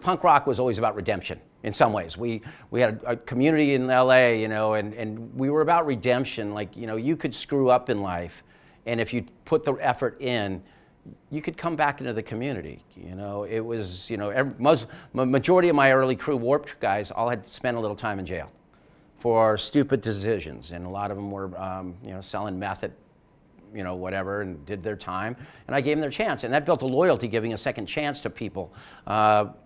punk rock was always about redemption in some ways. We had a community in LA, you know, and we were about redemption. Like, you know, you could screw up in life, and if you put the effort in, you could come back into the community. You know, it was, you know, majority of my early crew, Warped guys, all had spent a little time in jail for stupid decisions, and a lot of them were, you know, selling meth at, you know, whatever, and did their time, and I gave them their chance, and that built a loyalty, giving a second chance to people.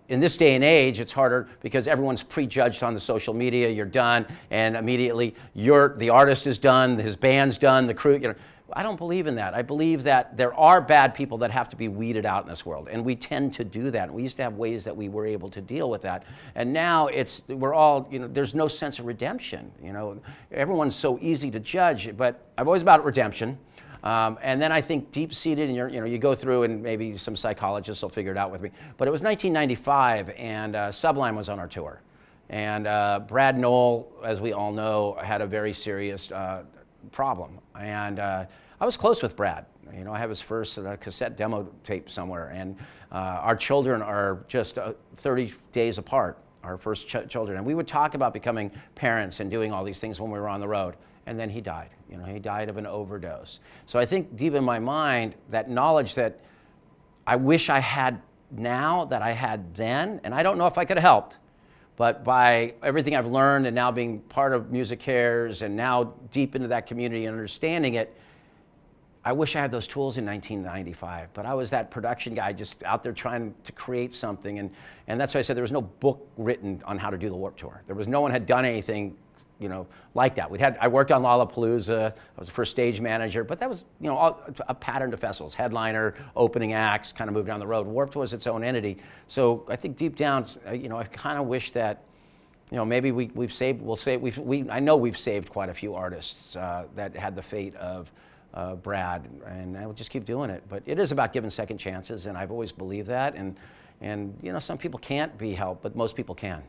In this day and age, it's harder because everyone's prejudged on the social media. You're done, and immediately the artist is done, his band's done, the crew, you know. I don't believe in that. I believe that there are bad people that have to be weeded out in this world, and we tend to do that. We used to have ways that we were able to deal with that, and now we're all, you know, there's no sense of redemption. You know, everyone's so easy to judge, but I'm always about redemption. And then I think deep-seated in you know, you go through, and maybe some psychologists will figure it out with me, but it was 1995, and Sublime was on our tour. And Brad Nowell, as we all know, had a very serious problem. And I was close with Brad. You know, I have his first cassette demo tape somewhere, and our children are just 30 days apart, our first children. And we would talk about becoming parents and doing all these things when we were on the road. And then he died. You know, he died of an overdose. So I think deep in my mind, that knowledge that I wish I had now that I had then, and I don't know if I could have helped, but by everything I've learned and now being part of Music Cares and now deep into that community and understanding it, I wish I had those tools in 1995, but I was that production guy just out there trying to create something, and that's why I said there was no book written on how to do the Warped Tour. There was no one had done anything, you know, like that. I worked on Lollapalooza. I was the first stage manager, but that was, you know, a pattern to festivals. Headliner, opening acts, kind of moved down the road. Warped was its own entity. So I think deep down, you know, I kind of wish that, you know, maybe I know we've saved quite a few artists that had the fate of Brad, and I will just keep doing it. But it is about giving second chances, and I've always believed that. And you know, some people can't be helped, but most people can.